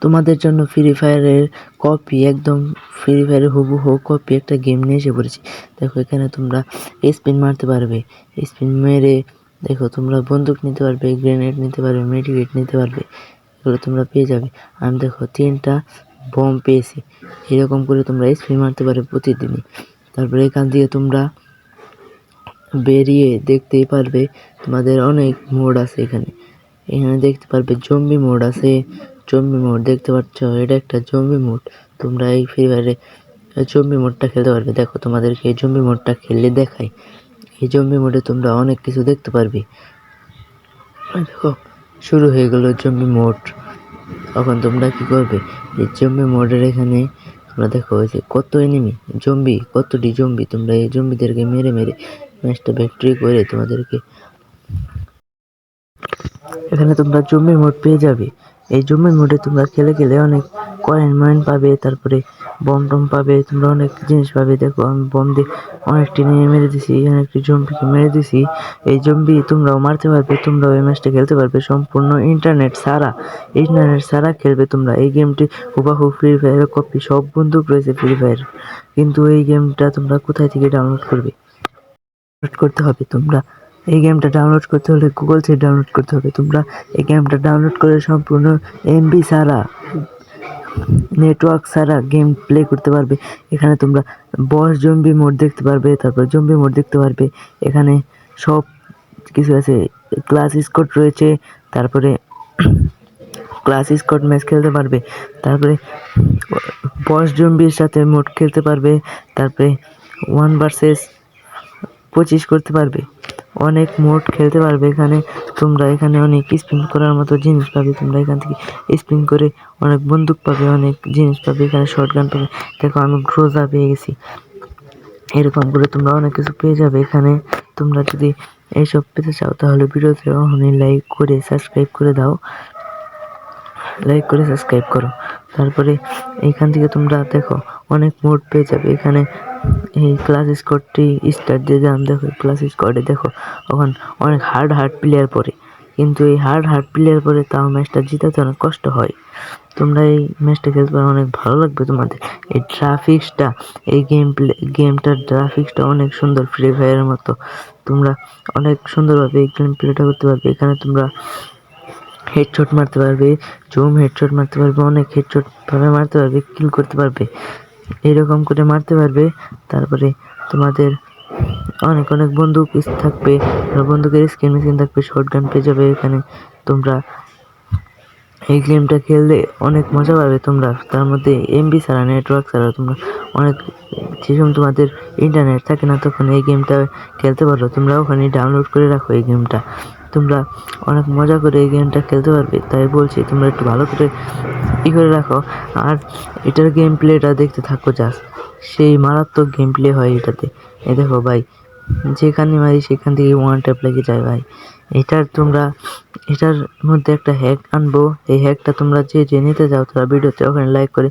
তোমাদের জন্য ফ্রি ফায়ারের কপি, একদম ফ্রি ফায়ারের হুবহু কপি একটা গেম নিয়ে এসে পড়েছি। দেখো এখানে তোমরা স্পিন মারতে পারবে, স্পিন মেরে দেখো তোমরা বন্দুক নিতে পারবে, গ্রেনেড নিতে পারবে, মেডিকেট নিতে পারবে, এগুলো তোমরা পেয়ে যাবে। আমি দেখো 3টা বম পেয়েছি। এরকম করে তোমরা স্পিন মারতে পারবে প্রতিদিনই। তারপরে এখান থেকে তোমরা বেরিয়ে দেখতেই পারবে তোমাদের অনেক মোড আছে। এখানে দেখতে পারবে জম্বি মোড আছে, জম্বি মোড দেখতে পাচ্ছ, এটা একটা জম্বি মোড। তোমরা এই ফ্রি ফায়ারে জম্বি মোডটা খেলতে পারবে। দেখো তোমাদেরকে এই জম্বি মোডটা খেললে দেখাই। এই জম্বি মোডে তোমরা অনেক কিছু দেখতে পারবে। দেখো শুরু হয়ে গেল জম্বি মোড। তখন তোমরা কি করবে, এই জম্বি মোডের এখানে তোমরা দেখো যে কত এনিমি জম্বি, কতটি জম্বি, তোমরা এই জম্বিদেরকে মেরে মেরে ম্যাচটা ভিক্টরি করে তোমাদেরকে এখানে তোমরা জম্বি মোড পেয়ে যাবে। এই জম্বি মোডে তোমরা খেলে খেলে অনেক কয়েন পাবে, তারপরে বম টম পাবে, তোমরা অনেক জিনিস পাবে। দেখো আমি বম দিয়ে অনেকটি নিয়ে মেরে দিছি, অনেকটি জম্বিকে মেরে দিছি। এই জম্বি তোমরাও মারতে পারবে, তোমরাও এই ম্যাচটা খেলতে পারবে সম্পূর্ণ ইন্টারনেট ছাড়া খেলবে তোমরা। এই গেমটি হুবাহু ফ্রি ফায়ারের কপি, সব বন্দুক রয়েছে ফ্রি ফায়ার। কিন্তু এই গেমটা তোমরা কোথায় থেকে ডাউনলোড করবে? করতে হবে তোমরা এই গেমটা ডাউনলোড করতে হলে গুগল থেকে ডাউনলোড করতে হবে। তোমরা এই গেমটা ডাউনলোড করে সম্পূর্ণ এমবি ছাড়া, নেটওয়ার্ক ছাড়া গেম প্লে করতে পারবে। এখানে তোমরা বস জম্বি মোড দেখতে পারবে, তারপর জম্বি মোড দেখতে পারবে। এখানে সব কিছু আছে, ক্লাস স্কোয়াড রয়েছে, তারপরে ক্লাস স্কোয়াড ম্যাচ খেলতে পারবে, তারপরে বস জম্বির সাথে মোড খেলতে পারবে, তারপরে 1 ভার্সেস 25 করতে পারবে, অনেক মোড খেলতে পারবে। এখানে তোমরা এখানে অনেক স্পিন করার মতো জিনিস পাবে। তোমরা এখান থেকে স্পিন করে অনেক বন্দুক পাবে, অনেক জিনিস পাবে। এখানে শটগান পাবে। দেখো আমি গ্রোজা পেয়ে গেছি। এরকম করে তোমরা অনেক কিছু পেয়ে যাবে। এখানে তোমরা যদি এইসব পেতে চাও তাহলে ভিডিওতে অহনই লাইক করে সাবস্ক্রাইব করে দাও, লাইক করে সাবস্ক্রাইব করো। তারপরে এইখান থেকে তোমরা দেখো অনেক মোড পেয়ে যাবে। এখানে এই ক্লাস স্কোয়াডটি স্টার্ট দিয়ে দিলাম। দেখো ক্লাস স্কোয়াডে দেখো তখন অনেক হার্ড প্লেয়ার পড়ে, কিন্তু এই হার্ড প্লেয়ার পরে তাও ম্যাচটা জিতাতে অনেক কষ্ট হয়। তোমরা এই ম্যাচটা খেলতে পারো, অনেক ভালো লাগবে তোমাদের। এই গ্রাফিক্সটা, এই গেমটার গ্রাফিক্সটা অনেক সুন্দর, ফ্রি ফায়ারের মতো। তোমরা অনেক সুন্দরভাবে এই গেম প্লেটা করতে পারবে। এখানে তোমরা হেডশট মারতে পারবে, জুম হেডশট মারতে পারবে, অনেক হেডশট ভাবে মারতে পারবে, কিল করতে পারবে, এরকম করে মারতে পারবে। তারপরে তোমাদের অনেক বন্দুক থাকবে, বন্দুকের স্কিন থাকবে, শটগান পেয়ে যাবে। এখানে তোমরা এই গেমটা খেললে অনেক মজা পাবে তোমরা। তার মধ্যে এমবি ছাড়া, নেটওয়ার্ক ছাড়া তোমরা অনেক, যে সময় তোমাদের ইন্টারনেট থাকে না তখন এই গেমটা খেলতে পারো। তোমরা ওখানে ডাউনলোড করে রাখো এই গেমটা, তোমরা অনেক মজা করে এই গেমটা খেলতে পারবে। তাই বলছি তোমরা একটু ভালো করে করে রাখো। আর এটার গেম প্লেটা দেখতে থাকো, জাস্ট সেই মারাত্মক গেম প্লে হয় এটাতে। এই দেখো ভাই, যেখানে মারি সেখান থেকে 1 ট্যাপ লেগে যায় ভাই। এটার মধ্যে একটা হ্যাক আনবো। এই হ্যাকটা তোমরা যে নিতে যাও তারা ভিডিওতে ওখানে লাইক করে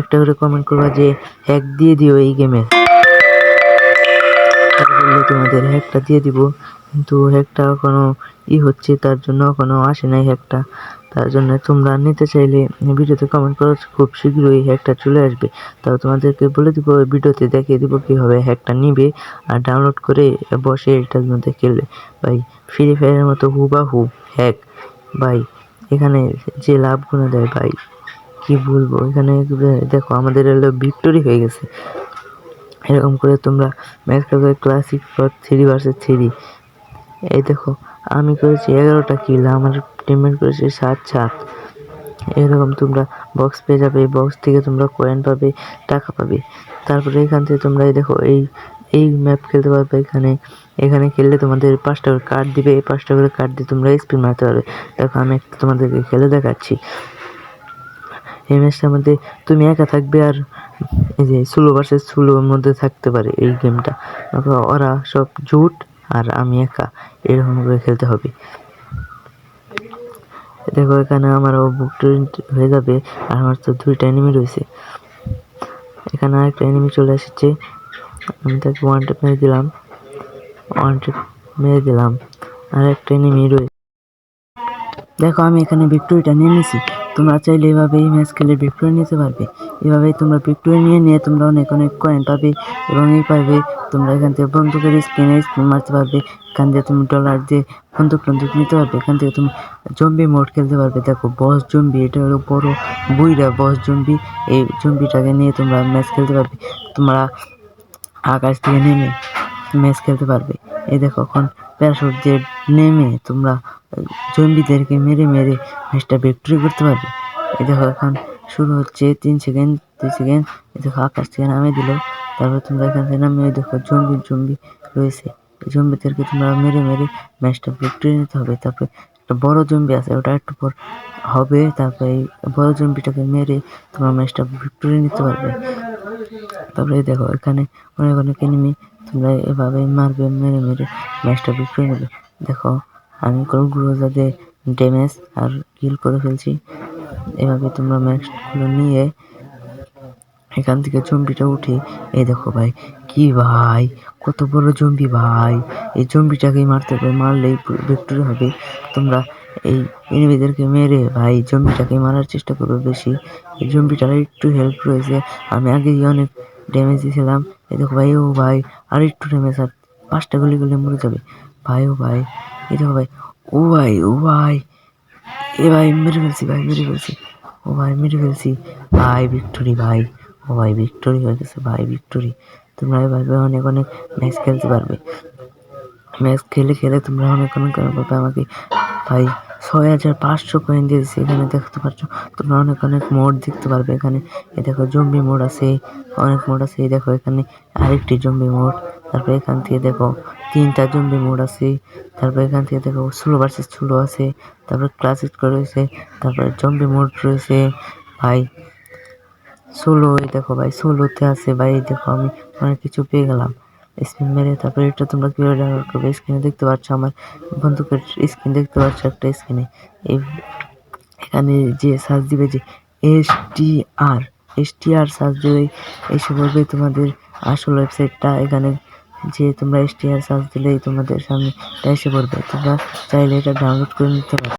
একটা করে কমেন্ট করবা যে হ্যাক দিয়ে দিও এই গেমে, তোমাদের হ্যাকটা দিয়ে দিব। কিন্তু হ্যাকটা এখনো হচ্ছে, তার জন্য এখনো আসে নাই হ্যাকটা। তার জন্য তোমরা নিতে চাইলে ভিডিওতে কমেন্ট করো, খুব শীঘ্রই হ্যাকটা চলে আসবে। তাও তোমাদেরকে বলে দিব, ভিডিওতে দেখিয়ে দিব কীভাবে হ্যাকটা নিবে আর ডাউনলোড করে বসে এটার মধ্যে খেলবে। ভাই ফ্রি ফায়ারের মতো হুবাহু হ্যাক ভাই, এখানে যে লাভগুলো দেয় ভাই কি বলবো। এখানে দেখো আমাদের হলো ভিক্টোরি হয়ে গেছে। এরকম করে তোমরা ম্যাচ খেলবে ক্লাসিক 3 ভার্সেস 3। এই দেখো আমি করেছি 11টা কিল, আমার টিমমেট করেছে 7। এরকম তোমরা বক্স পেয়ে যাবে, বক্স থেকে তোমরা কয়েন পাবে, টাকা পাবে। তারপরে এখান থেকে তোমরা দেখো এই ম্যাপ খেলতে পারবে। এখানে খেললে তোমাদের 5টা করে কার্ড দিবে, 5টা করে কার্ড দিয়ে তোমরা স্পিন মারতে পারবে। দেখো আমি তোমাদেরকে খেলে দেখাচ্ছি। এই ম্যাচটার মধ্যে তুমি একা থাকবে, আর এই যে সোলো ভার্সেস সোলোর মধ্যে থাকতে পারে এই গেমটা। ওরা সব জুট আর আমি একা, এরকম করে খেলতে হবে। দেখো এখানে আমার বুকটা হয়ে যাবে, আর আমার তো 2টা এনিমি রয়েছে। এখানে আরেকটা এনিমি চলে এসেছে, আমি তাকে 1 ট্যাপ মেরে দিলাম, আর একটা এনিমি রয়েছে। দেখো আমি এখানে ভিক্টোরিটা নিয়ে নিয়েছি। তোমরা চাইলে এভাবেই ম্যাচ খেলে ভিক্টোরি নিতে পারবে। এভাবেই তোমরা ভিক্টোরি নিয়ে তোমরা অনেক কয়েন পাবে এবং এই পারবে তোমরা এখান থেকে বন্দুকের স্কিন মারতে পারবে। এখান থেকে তুমি ডলার দিয়ে বন্দুক নিতে পারবে। এখান থেকে তুমি জম্বি মোড খেলতে পারবে। দেখো বস জম্বি, এটা হলো বড় বুইরা বস জম্বি। এই জম্বিটাকে নিয়ে তোমরা ম্যাচ খেলতে পারবে। তোমরা আকাশ থেকে নেমে ম্যাচ খেলতে পারবে। এই দেখো এখন প্যারাশুট দিয়ে নেমে তোমরা জম্বিদেরকে মেরে ম্যাচটা ভিক্টোরি করতে পারবে। এই দেখো এখন শুরু হচ্ছে 3 সেকেন্ড 2 সেকেন্ড। এই দেখো আকাশ থেকে নামিয়ে দিল। তারপর তোমরা এখান থেকে নামিয়ে দেখো জম্বি রয়েছে। এই জম্বিদেরকে তোমরা মেরে ম্যাচটা ভিক্টোরি নিতে হবে। তারপরে একটা বড় জম্বি আছে, ওটা একটু পর হবে। তারপরে এই বড় জম্বিটাকে মেরে তোমরা ম্যাচটা ভিক্টোরি নিতে পারবে। তারপরে দেখো এখানে অনেক এনিমি, তোমরা এভাবে মারবে, মেরে ম্যাচটা ভিক্টোরি নেবে। দেখো আমি গ্রোজা দিয়ে ড্যামেজ আর কিল করে ফেলছি। এভাবে তোমরা ম্যাচগুলো নিয়ে এখান থেকে জম্বিটা উঠে, এই দেখো ভাই কি ভাই কত বড় জম্বি ভাই। এই জম্বিটাকেই মারতে হবে, মারলেই ভিক্টোরি হবে। তোমরা এই এনিমিদেরকে মেরে ভাই জম্বিটাকে মারার চেষ্টা করবে বেশি। এই জম্বিটার একটু হেল্প রয়েছে, আমি আগে অনেক ড্যামেজ দিয়েছিলাম। এই দেখো ভাই, ও ভাই আর একটু ড্যামেজ, আর 5টা গুলি মরে যাবে ভাই। ও ভাই এই দেখো ভাই, ও ভাই এ ভাই মেরে ফেলছি ও ভাই মেরে ফেলছি ভাই। ভিক্টোরি ভাই, ও ভাই ভিক্টোরি হয়ে গেছে ভাই, ভিক্টোরি। তোমরা এভাবে অনেক ম্যাচ খেলতে পারবে। ম্যাচ খেলে তোমরা অনেক পাবে। আমাকে ভাই 6500 কয়েন দিয়েছে। এখানে দেখতে পাচ্ছ তোমরা অনেক মোড দেখতে পারবে। এখানে এই দেখো জম্বি মোড আছে, অনেক মোড আছে। এই দেখো এখানে আরেকটি জম্বি মোড। তারপরে এখান থেকে দেখো 3টা জম্বি মোড আছে। তারপরে এখান থেকে দেখো স্লো ভার্সেস স্লো আছে। তারপরে ক্লাসিক রয়েছে। তারপরে জম্বি মোড রয়েছে ভাই। সোলো, এই দেখো ভাই সোলোতে আছে ভাই। দেখো আমি অনেক কিছু পেয়ে গেলাম স্পিন মেরে। তারপরে এটা তোমরা কিভাবে ডাউনলোড করবে, স্ক্রিনে দেখতে পাচ্ছ আমার বন্দুকের স্ক্রিন দেখতে পাচ্ছ একটা স্ক্রিনে। এখানে যে সার্চ দিবে যে এসটিআর সার্চ দিলে এসে বলবে তোমাদের আসল ওয়েবসাইটটা। এখানে যে তোমরা এসটিআর সার্চ দিলেই তোমাদের সামনে এসে পড়বে। তোমরা চাইলে এটা ডাউনলোড করে নিতে পারো।